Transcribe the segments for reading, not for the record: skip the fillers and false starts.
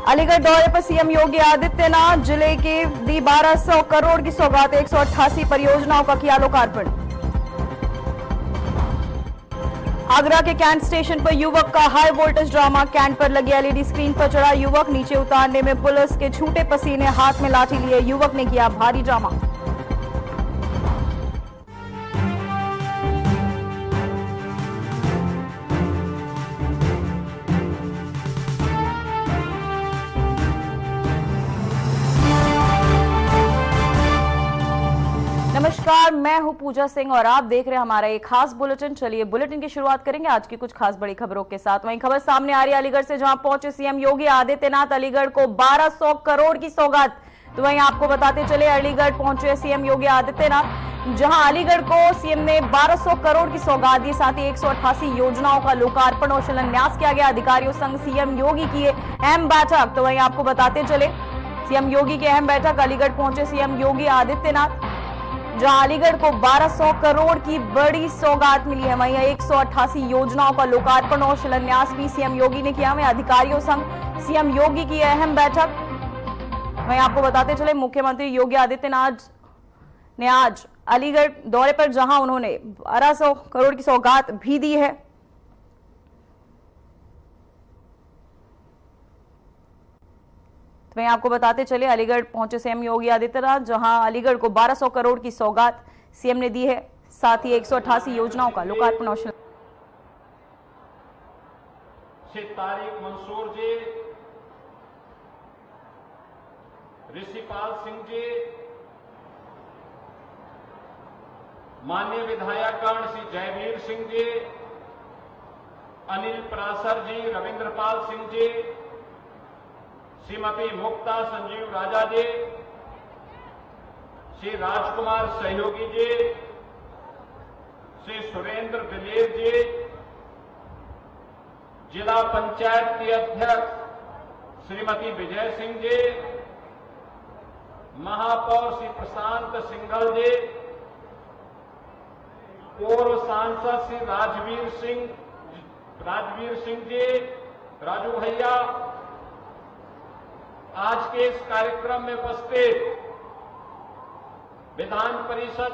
अलीगढ़ दौरे पर सीएम योगी आदित्यनाथ, जिले के दी 1200 करोड़ की सौगात, 188 परियोजनाओं का किया लोकार्पण। आगरा के कैंट स्टेशन पर युवक का हाई वोल्टेज ड्रामा, कैंट पर लगी एलईडी स्क्रीन पर चढ़ा युवक, नीचे उतारने में पुलिस के छूटे पसीने, हाथ में लाठी लिए युवक ने किया भारी ड्रामा। नमस्कार, मैं हूं पूजा सिंह और आप देख रहे हैं हमारा एक खास बुलेटिन। चलिए बुलेटिन की शुरुआत करेंगे आज की कुछ खास बड़ी खबरों के साथ। वहीं खबर सामने आ रही है अलीगढ़ से, जहां पहुंचे सीएम योगी आदित्यनाथ, अलीगढ़ को 1200 करोड़ की सौगात। तो वहीं आपको बताते चले अलीगढ़ पहुंचे सीएम योगी आदित्यनाथ, जहां अलीगढ़ को सीएम ने 1200 करोड़ की सौगात दी, साथ ही 188 योजनाओं का लोकार्पण और शिलान्यास किया गया। अधिकारियों संग सीएम योगी की अहम बैठक। तो वहीं आपको बताते चले सीएम योगी की अहम बैठक, अलीगढ़ पहुंचे सीएम योगी आदित्यनाथ, जहां अलीगढ़ को 1200 करोड़ की बड़ी सौगात मिली है। वहीं 188 योजनाओं का लोकार्पण और शिलान्यास भी सीएम योगी ने किया। वहीं अधिकारियों संग सीएम योगी की अहम बैठक। वहीं आपको बताते चले मुख्यमंत्री योगी आदित्यनाथ ने आज अलीगढ़ दौरे पर, जहां उन्होंने 1200 करोड़ की सौगात भी दी है। तो मैं आपको बताते चले अलीगढ़ पहुंचे सीएम योगी आदित्यनाथ, जहां अलीगढ़ को 1200 करोड़ की सौगात सीएम ने दी है, साथ ही 188 योजनाओं का लोकार्पण और तारिक मंसूर जी, ऋषिपाल सिंह जी, माननीय विधायकगण श्री जयवीर सिंह जी, अनिल परासर जी, रविंद्रपाल सिंह जी, श्रीमती मुक्ता संजीव राजा जी, श्री राजकुमार सहयोगी जी, श्री सुरेंद्र दिलेर जी, जिला पंचायत की अध्यक्ष श्रीमती विजय सिंह जी, महापौर श्री प्रशांत सिंघल जी, पूर्व सांसद श्री राजवीर सिंह जी, राजू भैया, आज के इस कार्यक्रम में उपस्थित विधान परिषद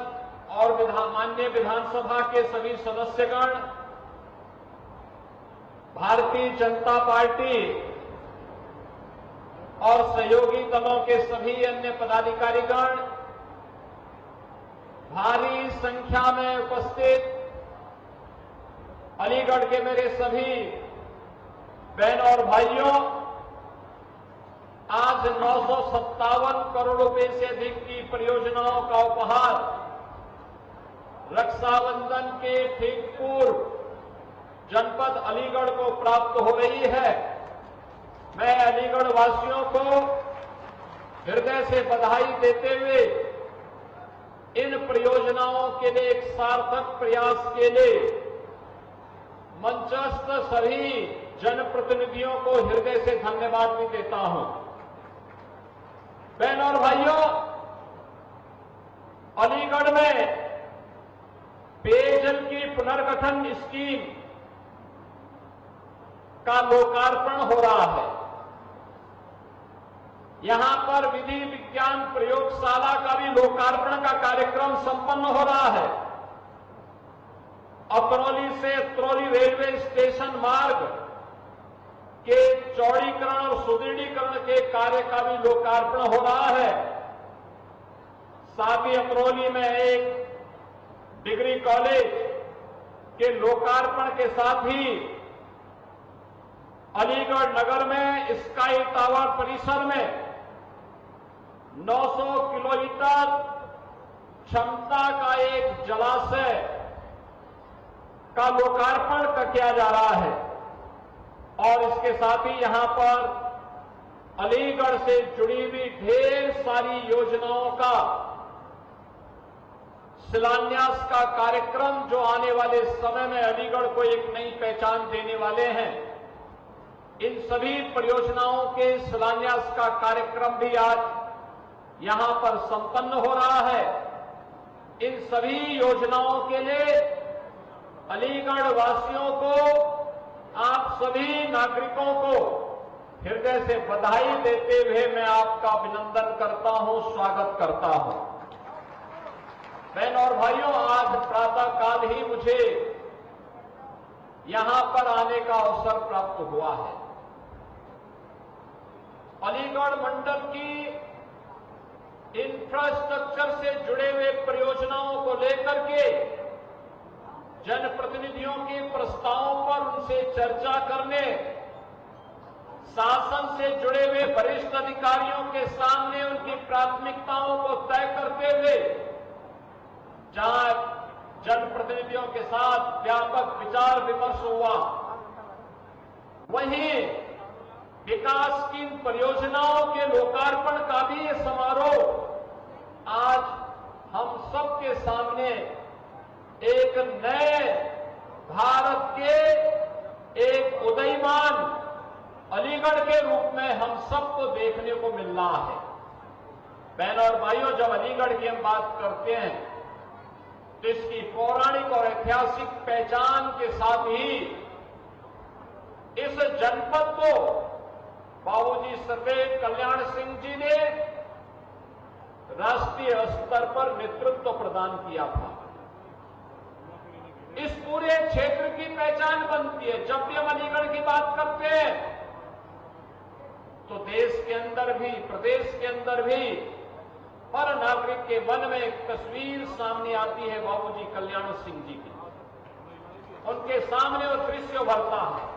और माननीय विधानसभा के सभी सदस्यगण, भारतीय जनता पार्टी और सहयोगी दलों के सभी अन्य पदाधिकारीगण, भारी संख्या में उपस्थित अलीगढ़ के मेरे सभी बहन और भाइयों, आज 957 करोड़ रुपए से अधिक की परियोजनाओं का उपहार रक्षाबंधन के ठीक पूर्व जनपद अलीगढ़ को प्राप्त हो रही है। मैं अलीगढ़ वासियों को हृदय से बधाई देते हुए इन परियोजनाओं के लिए एक सार्थक प्रयास के लिए मंचस्थ सभी जनप्रतिनिधियों को हृदय से धन्यवाद भी देता हूं। बहन और भाइयों, अलीगढ़ में पेयजल की पुनर्गठन स्कीम का लोकार्पण हो रहा है। यहां पर विधि विज्ञान प्रयोगशाला का भी लोकार्पण का कार्यक्रम संपन्न हो रहा है। अतरौली से अतरौली रेलवे स्टेशन मार्ग के चौड़ीकरण और सुदृढ़ीकरण के कार्य का भी लोकार्पण हो रहा है। साथ ही अतरौली में एक डिग्री कॉलेज के लोकार्पण के साथ ही अलीगढ़ नगर में स्काई टावर परिसर में 900 किलोलीटर क्षमता का एक जलाशय का लोकार्पण किया जा रहा है। और इसके साथ ही यहां पर अलीगढ़ से जुड़ी हुई ढेर सारी योजनाओं का शिलान्यास का कार्यक्रम, जो आने वाले समय में अलीगढ़ को एक नई पहचान देने वाले हैं, इन सभी परियोजनाओं के शिलान्यास का कार्यक्रम भी आज यहां पर संपन्न हो रहा है। इन सभी योजनाओं के लिए अलीगढ़ वासियों को, आप सभी नागरिकों को हृदय से बधाई देते हुए मैं आपका अभिनंदन करता हूं, स्वागत करता हूं। बहन और भाइयों, आज प्रातःकाल ही मुझे यहां पर आने का अवसर प्राप्त हुआ है। अलीगढ़ मंडल की इंफ्रास्ट्रक्चर से जुड़े हुए परियोजनाओं को लेकर के जनप्रतिनिधियों के प्रस्तावों पर उनसे चर्चा करने, शासन से जुड़े हुए वरिष्ठ अधिकारियों के सामने उनकी प्राथमिकताओं को तय करते हुए जहां जनप्रतिनिधियों के साथ व्यापक विचार विमर्श हुआ, वहीं विकास की इन परियोजनाओं के लोकार्पण का भी ये समारोह आज हम सबके सामने एक नए भारत के एक उदयमान अलीगढ़ के रूप में हम सबको देखने को मिल रहा है। बहनों और भाइयों, जब अलीगढ़ की हम बात करते हैं तो इसकी पौराणिक और ऐतिहासिक पहचान के साथ ही इस जनपद को बाबूजी सर्वैया कल्याण सिंह जी ने राष्ट्रीय स्तर पर नेतृत्व प्रदान किया था। इस पूरे क्षेत्र की पहचान बनती है। जब भी हम अलीगढ़ की बात करते हैं तो देश के अंदर भी, प्रदेश के अंदर भी हर नागरिक के मन में एक तस्वीर सामने आती है बाबूजी कल्याण सिंह जी की। उनके सामने वो दृश्य उभरता है।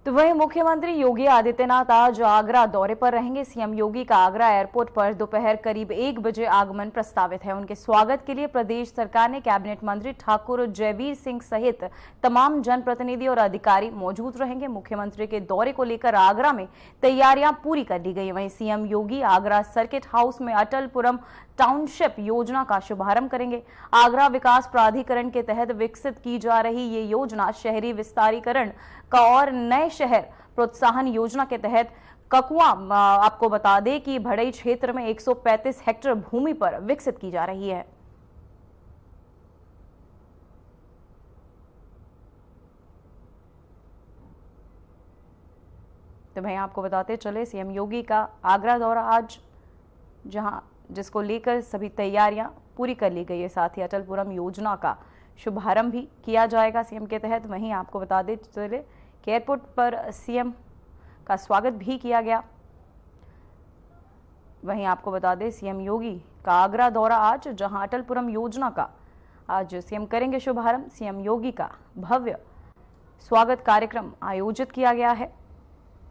तो वहीं मुख्यमंत्री योगी आदित्यनाथ आज आगरा दौरे पर रहेंगे। सीएम योगी का आगरा एयरपोर्ट पर दोपहर करीब 1 बजे आगमन प्रस्तावित है। उनके स्वागत के लिए प्रदेश सरकार ने कैबिनेट मंत्री ठाकुर जयवीर सिंह सहित तमाम जनप्रतिनिधि और अधिकारी मौजूद रहेंगे। मुख्यमंत्री के दौरे को लेकर आगरा में तैयारियां पूरी कर ली गई। वहीं सीएम योगी आगरा सर्किट हाउस में अटलपुरम टाउनशिप योजना का शुभारंभ करेंगे। आगरा विकास प्राधिकरण के तहत विकसित की जा रही ये योजना शहरी विस्तारीकरण का और नए शहर प्रोत्साहन योजना के तहत ककुआ आपको बता दें कि भड़ई क्षेत्र में 135 हेक्टेयर भूमि पर विकसित की जा रही है। तो भाई आपको बताते चले सीएम योगी का आगरा दौरा आज, जिसको लेकर सभी तैयारियां पूरी कर ली गई है। साथ ही अटलपुरम योजना का शुभारंभ भी किया जाएगा सीएम के तहत। वहीं आपको बता दें चले कि एयरपोर्ट पर सीएम का स्वागत भी किया गया। वहीं आपको बता दें सीएम योगी का आगरा दौरा आज, जहां अटलपुरम योजना का आज सीएम करेंगे शुभारंभ। सीएम योगी का भव्य स्वागत कार्यक्रम आयोजित किया गया है,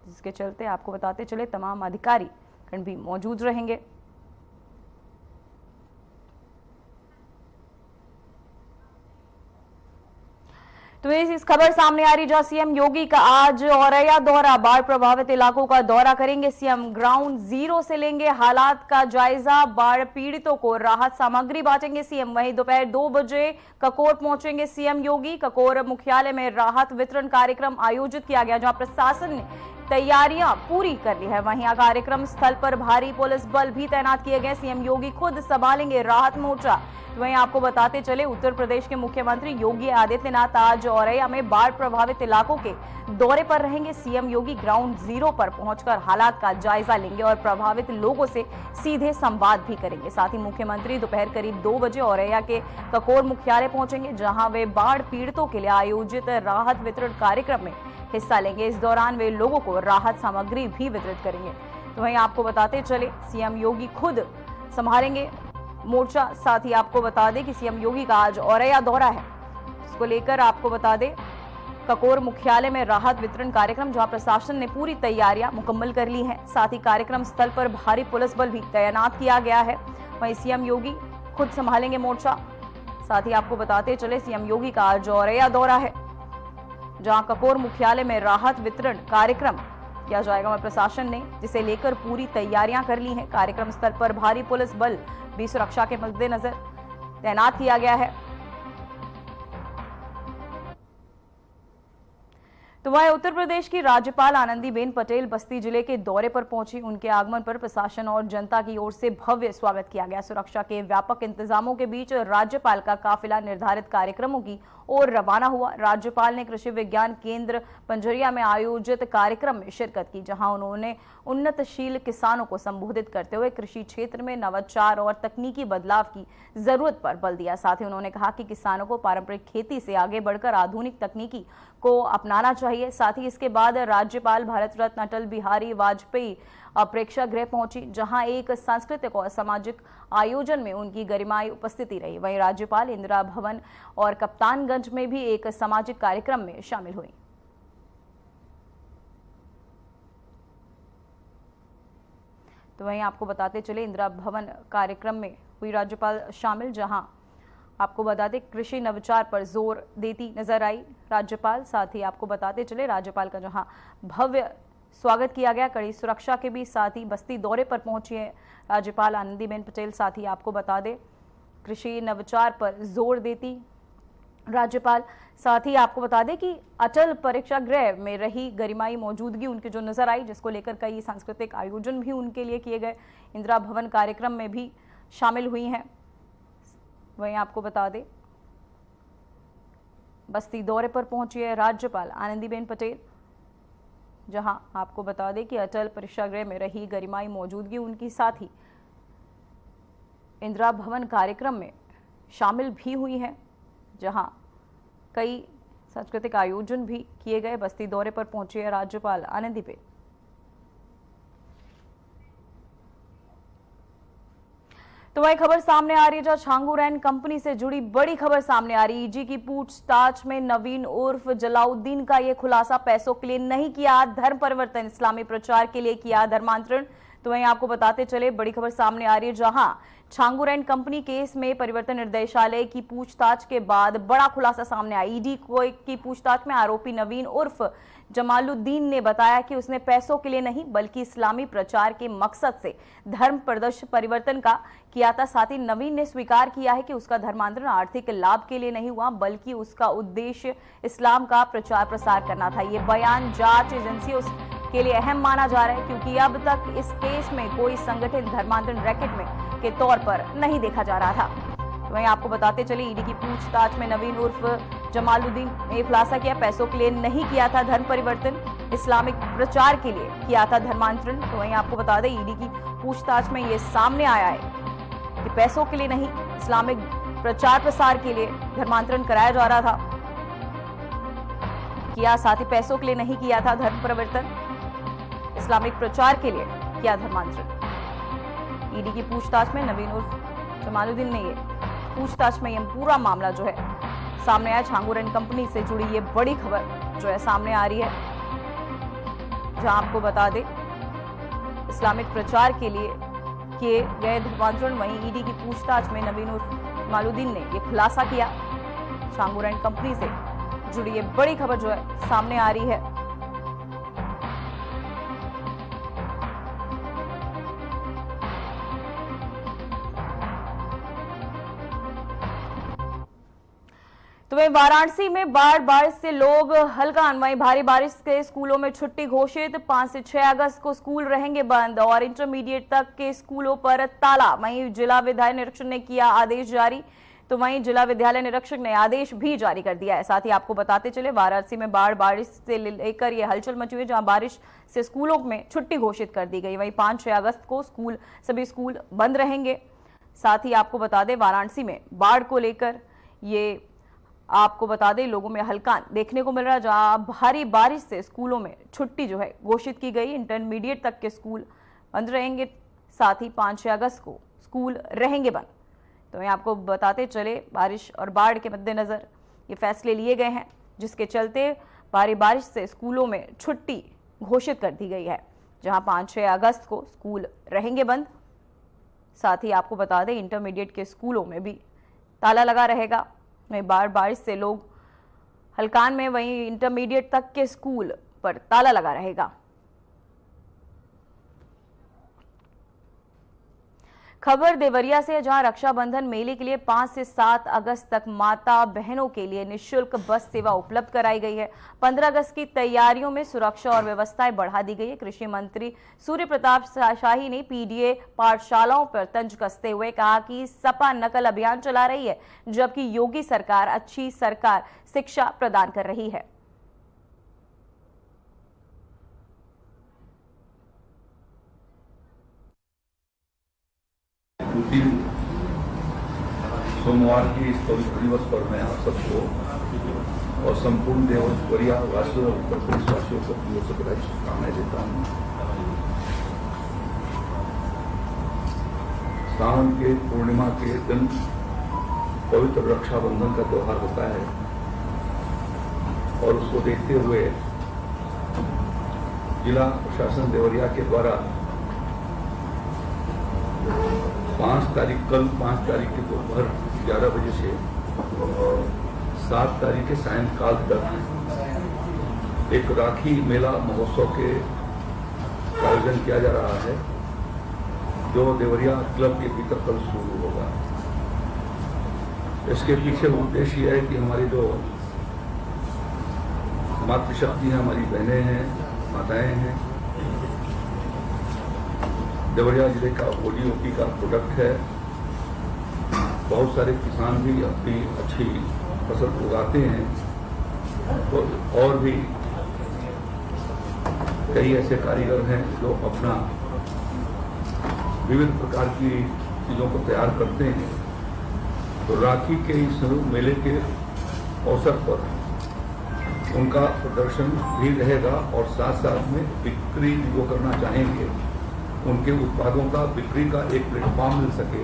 जिसके चलते आपको बताते चले तमाम अधिकारी भी मौजूद रहेंगे। तो इस खबर सामने आ रही जहां सीएम योगी का आज औरैया दौरा, बाढ़ प्रभावित इलाकों का दौरा करेंगे। सीएम ग्राउंड जीरो से लेंगे हालात का जायजा, बाढ़ पीड़ितों को राहत सामग्री बांटेंगे सीएम। वहीं दोपहर 2 बजे ककोर पहुंचेंगे सीएम योगी। ककोर मुख्यालय में राहत वितरण कार्यक्रम आयोजित किया गया, जहां प्रशासन ने तैयारियां पूरी कर ली है। वहीं कार्यक्रम स्थल पर भारी पुलिस बल भी तैनात किए गए। सीएम योगी खुद संभालेंगे राहत मोर्चा। वहीं आपको बताते चले उत्तर प्रदेश के मुख्यमंत्री योगी आदित्यनाथ आज औरैया में बाढ़ प्रभावित इलाकों के दौरे पर रहेंगे। सीएम योगी ग्राउंड जीरो पर पहुंचकर हालात का जायजा लेंगे और प्रभावित लोगों से सीधे संवाद भी करेंगे। साथ ही मुख्यमंत्री दोपहर करीब 2 बजे औरैया के ककोर मुख्यालय पहुंचेंगे, जहां वे बाढ़ पीड़ितों के लिए आयोजित राहत वितरण कार्यक्रम में हिस्सा लेंगे। इस दौरान वे लोगों को राहत सामग्री भी वितरित करेंगे। तो वहीं आपको बताते चले सीएम योगी खुद संभालेंगे मोर्चा। साथ ही आपको बता दें कि सीएम योगी का आज औरैया दौरा है, इसको लेकर आपको बता दें ककोर मुख्यालय में राहत वितरण कार्यक्रम, जहां प्रशासन ने पूरी तैयारियां मुकम्मल कर ली हैं। साथ ही कार्यक्रम स्थल पर भारी पुलिस बल भी तैनात किया गया है। वहीं सीएम योगी खुद संभालेंगे मोर्चा। साथ ही आपको बताते चले सीएम योगी का आज औरैया दौरा है, जहां ककोर मुख्यालय में राहत वितरण कार्यक्रम किया जाएगा। वहीं प्रशासन ने जिसे लेकर पूरी तैयारियां कर ली हैं। कार्यक्रम स्थल पर भारी पुलिस बल भी सुरक्षा के मद्देनजर तैनात किया गया है। तो तो वहीं उत्तर प्रदेश की राज्यपाल आनंदीबेन पटेल बस्ती जिले के दौरे पर पहुंची। उनके आगमन पर प्रशासन और जनता की ओर से भव्य स्वागत किया गया। सुरक्षा के व्यापक इंतजामों के बीच राज्यपाल का काफिला निर्धारित कार्यक्रमों की ओर रवाना हुआ। राज्यपाल ने कृषि विज्ञान केंद्र पंजरिया में आयोजित कार्यक्रम में शिरकत की, जहां उन्होंने उन्नतशील किसानों को संबोधित करते हुए कृषि क्षेत्र में नवाचार और तकनीकी बदलाव की जरूरत पर बल दिया। साथ ही उन्होंने कहा कि किसानों को पारंपरिक खेती से आगे बढ़कर आधुनिक तकनीकी को अपनाना चाहिए। साथ ही इसके बाद राज्यपाल भारत रत्न अटल बिहारी वाजपेयी प्रेक्षागृह पहुंची, जहां एक सांस्कृतिक और सामाजिक आयोजन में उनकी गरिमाई उपस्थिति रही। वहीं राज्यपाल इंदिरा भवन और कप्तानगंज में भी एक सामाजिक कार्यक्रम में शामिल हुई। तो वहीं आपको बताते चले इंदिरा भवन कार्यक्रम में हुई राज्यपाल शामिल, जहां आपको बता दें कृषि नवाचार पर जोर देती नजर आई राज्यपाल। साथ ही आपको बताते चले राज्यपाल का जहां भव्य स्वागत किया गया कड़ी सुरक्षा के बीच। साथ ही बस्ती दौरे पर पहुंची है राज्यपाल आनंदीबेन पटेल। साथ ही आपको बता दें कृषि नवाचार पर जोर देती राज्यपाल। साथ ही आपको बता दें कि अटल परीक्षागृह में रही गरिमाई मौजूदगी उनकी जो नजर आई, जिसको लेकर कई सांस्कृतिक आयोजन भी उनके लिए किए गए। इंदिरा भवन कार्यक्रम में भी शामिल हुई हैं। वहीं आपको बता दें बस्ती दौरे पर पहुंची है राज्यपाल आनंदीबेन पटेल, जहां आपको बता दें कि अटल परीक्षागृह में रही गरिमाई मौजूदगी उनकी। साथ ही इंदिरा भवन कार्यक्रम में शामिल भी हुई है, जहां कई सांस्कृतिक आयोजन भी किए गए। बस्ती दौरे पर पहुंची है राज्यपाल आनंदीबेन। तो वही खबर सामने आ रही है, जहां छांगुर एंड कंपनी से जुड़ी बड़ी खबर सामने आ रही है। ईडी की पूछताछ में नवीन उर्फ जलाउद्दीन का यह खुलासा, पैसों के लिए नहीं किया धर्म परिवर्तन, इस्लामी प्रचार के लिए किया धर्मांतरण। तो वहीं आपको बताते चले बड़ी खबर सामने आ रही है, जहां छांगुर एंड कंपनी केस में परिवर्तन निर्देशालय की पूछताछ के बाद बड़ा खुलासा सामने आया। ईडी की पूछताछ में आरोपी नवीन उर्फ जमालुद्दीन ने बताया कि उसने पैसों के लिए नहीं बल्कि इस्लामी प्रचार के मकसद से धर्म प्रदर्श परिवर्तन का किया था। साथ ही नवीन ने स्वीकार किया है कि उसका धर्मांतरण आर्थिक लाभ के लिए नहीं हुआ, बल्कि उसका उद्देश्य इस्लाम का प्रचार प्रसार करना था। ये बयान जांच एजेंसियों के लिए अहम माना जा रहा है, क्योंकि अब तक इस केस में कोई संगठित धर्मांतरण रैकेट में के तौर पर नहीं देखा जा रहा था। वहीं आपको बताते चले ईडी की पूछताछ में नवीन उर्फ जमालुद्दीन ने खुलासा किया, पैसों के लिए नहीं किया था धर्म परिवर्तन, इस्लामिक प्रचार के लिए किया था धर्मांतरण। तो वहीं आपको बता दें ईडी की पूछताछ में ये सामने आया है कि पैसों के लिए नहीं, इस्लामिक प्रचार प्रसार के लिए धर्मांतरण कराया जा रहा था किया। साथ ही पैसों के लिए नहीं किया था धर्म परिवर्तन, इस्लामिक प्रचार के लिए किया धर्मांतरण। ईडी की पूछताछ में नवीन उर्फ जमालुद्दीन ने ये पूछताछ में यह पूरा मामला जो है सामने आया। छांगुर एंड कंपनी से जुड़ी ये बड़ी खबर जो है सामने आ रही है, जहां आपको बता दें इस्लामिक प्रचार के लिए किए गए धर्मांतरण। वहीं ईडी की पूछताछ में नवीन उर्फ जमालुद्दीन ने यह खुलासा किया। छांगुर एंड कंपनी से जुड़ी ये बड़ी खबर जो है सामने आ रही है। तो वहीं वाराणसी में बारिश से लोग हलकान, वहीं भारी बारिश से स्कूलों में छुट्टी घोषित। 5 से 6 अगस्त को स्कूल रहेंगे बंद और इंटरमीडिएट तक के स्कूलों पर ताला। वहीं जिला विद्यालय निरीक्षक ने किया आदेश जारी। तो वहीं जिला विद्यालय निरीक्षक ने आदेश भी जारी कर दिया है। साथ ही आपको बताते चले वाराणसी में बारिश से लेकर ये हलचल मची हुई, जहां बारिश से स्कूलों में छुट्टी घोषित कर दी गई। वहीं 5-6 अगस्त को सभी स्कूल बंद रहेंगे। साथ ही आपको बता दें वाराणसी में बाढ़ को लेकर ये आपको बता दें लोगों में हलकान देखने को मिल रहा है, जहां भारी बारिश से स्कूलों में छुट्टी जो है घोषित की गई। इंटरमीडिएट तक के स्कूल बंद रहेंगे। साथ ही 5-6 अगस्त को स्कूल रहेंगे बंद। तो मैं आपको बताते चले बारिश और बाढ़ के मद्देनजर ये फैसले लिए गए हैं, जिसके चलते भारी बारिश से स्कूलों में छुट्टी घोषित कर दी गई है, जहां 5-6 अगस्त को स्कूल रहेंगे बंद। साथ ही आपको बता दें इंटरमीडिएट के स्कूलों में भी ताला लगा रहेगा। वहीं बारिश से लोग हलकान में, वहीं इंटरमीडिएट तक के स्कूल पर ताला लगा रहेगा। खबर देवरिया से, जहां रक्षाबंधन मेले के लिए 5 से 7 अगस्त तक माता बहनों के लिए निःशुल्क बस सेवा उपलब्ध कराई गई है। 15 अगस्त की तैयारियों में सुरक्षा और व्यवस्थाएं बढ़ा दी गई है। कृषि मंत्री सूर्य प्रताप शाही ने पीडीए पाठशालाओं पर तंज कसते हुए कहा कि सपा नकल अभियान चला रही है, जबकि योगी सरकार अच्छी सरकार शिक्षा प्रदान कर रही है। दिन सोमवार के इस पवित्र दिवस पर मैं आप सबको और संपूर्ण देवरिया वासियों और उत्तर प्रदेश वासियों को अपनी ओर से बधाई शुभकामनाएं देता हूँ। सावन के पूर्णिमा के दिन पवित्र रक्षाबंधन का त्योहार होता है और उसको देखते हुए जिला प्रशासन देवरिया के द्वारा 5 तारीख कल 5 तारीख के दोपहर 11 बजे से 7 तारीख के सायंकाल तक एक राखी मेला महोत्सव के आयोजन किया जा रहा है, जो देवरिया क्लब के भीतर कल शुरू होगा। इसके पीछे उद्देश्य यह है कि हमारी जो मातृशक्ति हैं, हमारी बहनें हैं, माताएं हैं, देवरिया जिले का ओडीओपी का प्रोडक्ट है। बहुत सारे किसान भी अपनी अच्छी फसल उगाते हैं, तो और भी कई ऐसे कारीगर हैं जो अपना विविध प्रकार की चीज़ों को तैयार करते हैं। तो राखी के इस मेले के अवसर पर उनका प्रदर्शन भी रहेगा और साथ साथ में बिक्री जो करना चाहेंगे उनके उत्पादों का बिक्री का एक प्लेटफॉर्म मिल सके।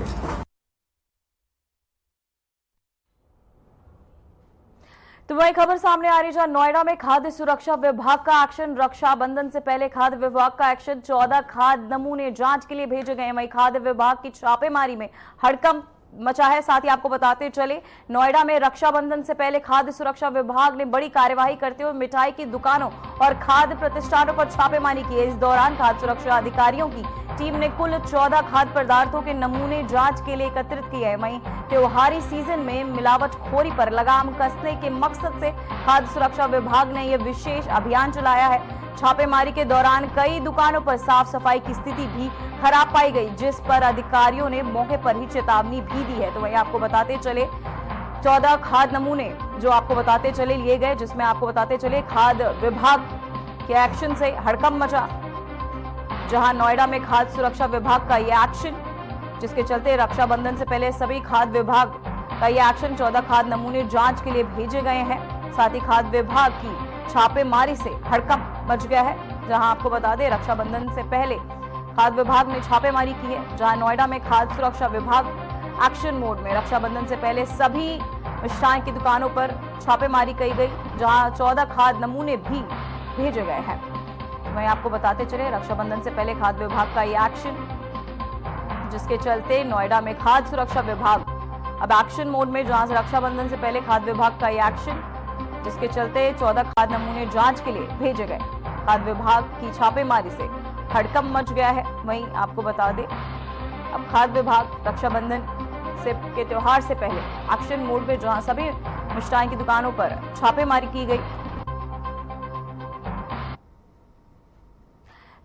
तो वही खबर सामने आ रही है, जहां नोएडा में खाद्य सुरक्षा विभाग का एक्शन। रक्षाबंधन से पहले खाद्य विभाग का एक्शन। 14 खाद्य नमूने जांच के लिए भेजे गए। वहीं खाद्य विभाग की छापेमारी में हड़कंप मचा है। साथ ही आपको बताते चले, नोएडा में रक्षाबंधन से पहले खाद्य सुरक्षा विभाग ने बड़ी कार्यवाही करते हुए मिठाई की दुकानों और खाद्य प्रतिष्ठानों पर छापेमारी की है। इस दौरान खाद्य सुरक्षा अधिकारियों की टीम ने कुल 14 खाद्य पदार्थों के नमूने जांच के लिए एकत्रित किए हैं। वहीं त्योहारी सीजन में मिलावटखोरी पर लगाम कसने के मकसद से खाद्य सुरक्षा विभाग ने यह विशेष अभियान चलाया है। छापेमारी के दौरान कई दुकानों पर साफ सफाई की स्थिति भी खराब पाई गई, जिस पर अधिकारियों ने मौके पर ही चेतावनी भी दी है। तो वहीं आपको बताते चले 14 खाद्य नमूने जो आपको बताते चले लिए गए, जिसमें आपको बताते चले खाद्य विभाग के एक्शन से हड़कंप मचा। जहां नोएडा में खाद्य सुरक्षा विभाग का यह एक्शन, जिसके चलते रक्षाबंधन से पहले सभी खाद्य विभाग का यह एक्शन 14 खाद्य नमूने जांच के लिए भेजे गए हैं। साथ ही खाद्य विभाग की छापेमारी से हड़कंप मच गया है। जहां आपको बता दें, रक्षाबंधन से पहले खाद्य विभाग ने छापेमारी की है। जहां नोएडा में खाद्य सुरक्षा विभाग एक्शन मोड में रक्षाबंधन से पहले सभी मिष्ठान की दुकानों पर छापेमारी की गई, जहां 14 खाद्य नमूने भी भेजे गए हैं। वहीं आपको बताते चले, रक्षाबंधन से पहले खाद्य विभाग का ये एक्शन, जिसके चलते नोएडा में खाद्य सुरक्षा विभाग अब एक्शन मोड में। जहां रक्षाबंधन से पहले खाद्य विभाग का ये एक्शन, जिसके चलते 14 खाद्य नमूने जांच के लिए भेजे गए। खाद्य विभाग की छापेमारी से हड़कंप मच गया है। वहीं आपको बता दें, अब खाद्य विभाग रक्षाबंधन के त्योहार से पहले एक्शन मोड में, जहां सभी मिष्ठान की दुकानों पर छापेमारी की गई।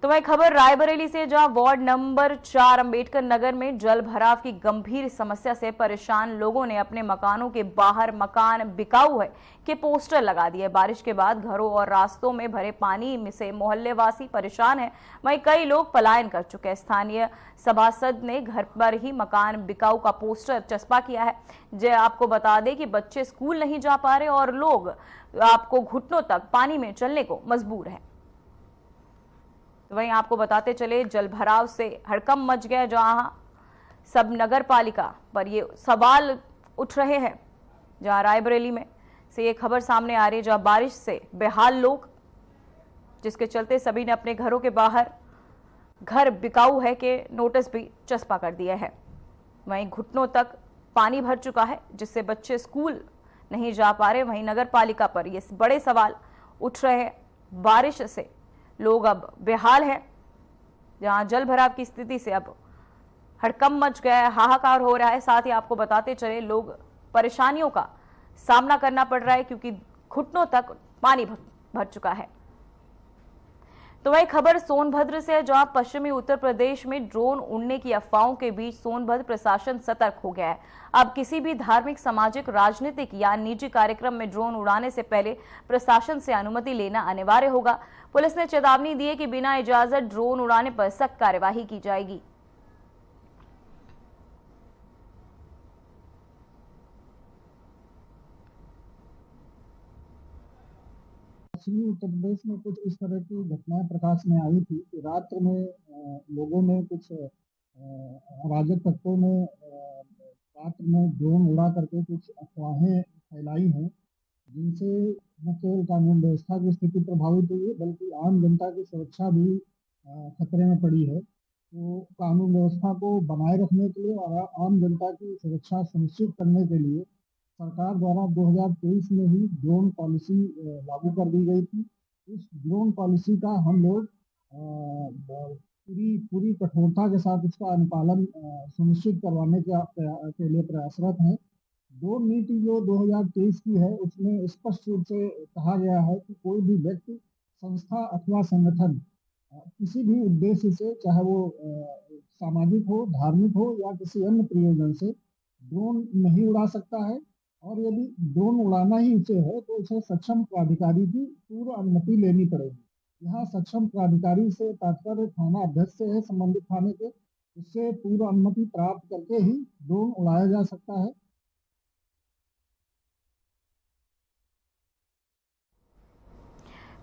तो वही खबर रायबरेली से, जहां वार्ड नंबर 4 अंबेडकर नगर में जल भराव की गंभीर समस्या से परेशान लोगों ने अपने मकानों के बाहर "मकान बिकाऊ है" के पोस्टर लगा दिए। बारिश के बाद घरों और रास्तों में भरे पानी से मोहल्लेवासी परेशान हैं। वहीं कई लोग पलायन कर चुके हैं। स्थानीय सभासद ने घर पर ही "मकान बिकाऊ" का पोस्टर चस्पा किया है। जो आपको बता दें कि बच्चे स्कूल नहीं जा पा रहे और लोग आपको घुटनों तक पानी में चलने को मजबूर है। वहीं आपको बताते चले, जल भराव से हड़कंप मच गया, जहां सब नगर पालिका पर ये सवाल उठ रहे हैं। जहां रायबरेली में से ये खबर सामने आ रही है, जहां बारिश से बेहाल लोग, जिसके चलते सभी ने अपने घरों के बाहर "घर बिकाऊ है" के नोटिस भी चस्पा कर दिए हैं। वहीं घुटनों तक पानी भर चुका है, जिससे बच्चे स्कूल नहीं जा पा रहे। वहीं नगर पालिका पर ये बड़े सवाल उठ रहे हैं। बारिश से लोग अब बेहाल हैं, जहां जल भराव की स्थिति से अब हड़कंप मच गया है, हाहाकार हो रहा है। साथ ही आपको बताते चले लोग परेशानियों का सामना करना पड़ रहा है क्योंकि घुटनों तक पानी भर चुका है। तो वही खबर सोनभद्र से है, जहां पश्चिमी उत्तर प्रदेश में ड्रोन उड़ने की अफवाहों के बीच सोनभद्र प्रशासन सतर्क हो गया है। अब किसी भी धार्मिक, सामाजिक, राजनीतिक या निजी कार्यक्रम में ड्रोन उड़ाने से पहले प्रशासन से अनुमति लेना अनिवार्य होगा। पुलिस ने चेतावनी दी है कि बिना इजाजत ड्रोन उड़ाने पर सख्त कार्यवाही की जाएगी। पश्चिमी उत्तर प्रदेश में कुछ इस तरह की घटनाएं प्रकाश में आई थी कि रात्र में लोगों ने कुछ अराजक तत्वों ने रात्र में ड्रोन उड़ा करके कुछ अफवाहें फैलाई हैं, जिनसे न केवल कानून व्यवस्था की स्थिति प्रभावित हुई है बल्कि आम जनता की सुरक्षा भी खतरे में पड़ी है। तो कानून व्यवस्था को बनाए रखने के लिए और आम जनता की सुरक्षा सुनिश्चित करने के लिए सरकार द्वारा 2023 में ही ड्रोन पॉलिसी लागू कर दी गई थी। इस ड्रोन पॉलिसी का हम लोग पूरी कठोरता के साथ इसका अनुपालन सुनिश्चित करवाने के लिए प्रयासरत हैं। ड्रोन नीति जो 2023 की है उसमें स्पष्ट रूप से कहा गया है कि कोई भी व्यक्ति, संस्था अथवा संगठन किसी भी उद्देश्य से, चाहे वो सामाजिक हो, धार्मिक हो या किसी अन्य प्रयोजन से ड्रोन नहीं उड़ा सकता है। और यदि ड्रोन उड़ाना ही उसे है तो उसे सक्षम प्राधिकारी की पूर्व अनुमति लेनी पड़ेगी। यहाँ सक्षम प्राधिकारी से तात्पर्य थाना अध्यक्ष से है, संबंधित थाने के, उससे पूर्व अनुमति प्राप्त करके ही ड्रोन उड़ाया जा सकता है।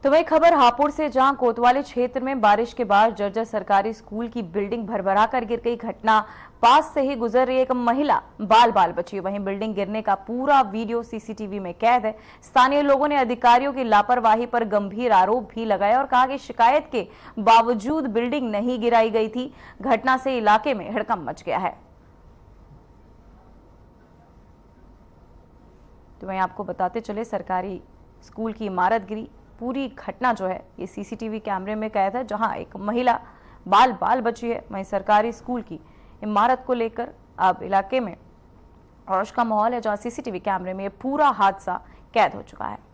तो वही खबर हापुड़ से, जहां कोतवाली क्षेत्र में बारिश के बाद जर्जर सरकारी स्कूल की बिल्डिंग भरभरा कर गिर गई। घटना पास से ही गुजर रही एक महिला बाल बाल बची। वहीं बिल्डिंग गिरने का पूरा वीडियो सीसीटीवी में कैद है। स्थानीय लोगों ने अधिकारियों की लापरवाही पर गंभीर आरोप भी लगाया और कहा कि शिकायत के बावजूद बिल्डिंग नहीं गिराई गई थी। घटना से इलाके में हड़कंप मच गया है। तो वहीं आपको बताते चले, सरकारी स्कूल की इमारत गिरी। पूरी घटना जो है ये सीसीटीवी कैमरे में कैद है, जहां एक महिला बाल बाल बची है। वहीं सरकारी स्कूल की इमारत को लेकर अब इलाके में रौश का माहौल है, जहां सीसीटीवी कैमरे में पूरा हादसा कैद हो चुका है।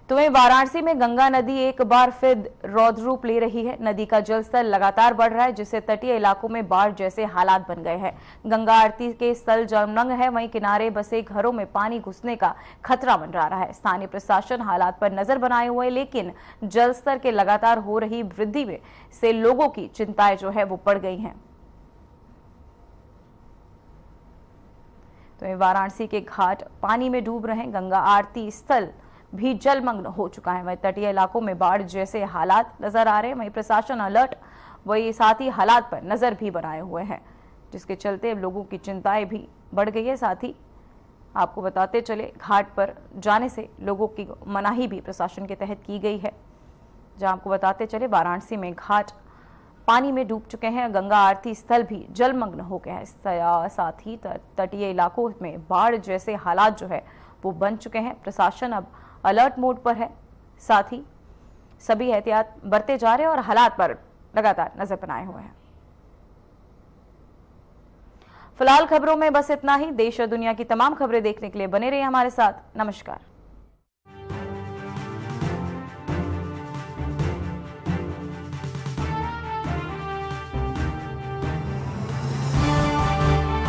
तो वहीं वाराणसी में गंगा नदी एक बार फिर रौद्र रूप ले रही है। नदी का जलस्तर लगातार बढ़ रहा है, जिससे तटीय इलाकों में बाढ़ जैसे हालात बन गए हैं। गंगा आरती के स्थल जलमग्न है, वहीं किनारे बसे घरों में पानी घुसने का खतरा मंडरा रहा है। स्थानीय प्रशासन हालात पर नजर बनाए हुए है, लेकिन जलस्तर के लगातार हो रही वृद्धि में से लोगों की चिंताएं जो है वो बढ़ गई हैं। तो वाराणसी के घाट पानी में डूब रहे हैं। गंगा आरती स्थल भी जलमग्न हो चुका है। वहीं तटीय इलाकों में बाढ़ जैसे हालात नजर आ रहे हैं। वहीं प्रशासन अलर्ट, वही साथ ही हालात पर नजर भी बनाए हुए हैं, जिसके चलते लोगों की चिंताएं भी बढ़ गई है। साथ ही आपको बताते चले, घाट पर जाने से लोगों की मनाही भी प्रशासन के तहत की गई है। जहां आपको बताते चले, वाराणसी में घाट पानी में डूब चुके हैं। गंगा आरती स्थल भी जलमग्न हो गया है। साथ ही तटीय इलाकों में बाढ़ जैसे हालात जो है वो बन चुके हैं। प्रशासन अब अलर्ट मोड पर है। साथ ही सभी एहतियात बरते जा रहे हैं और हालात पर लगातार नजर बनाए हुए हैं। फिलहाल खबरों में बस इतना ही। देश और दुनिया की तमाम खबरें देखने के लिए बने रहिए हमारे साथ। नमस्कार।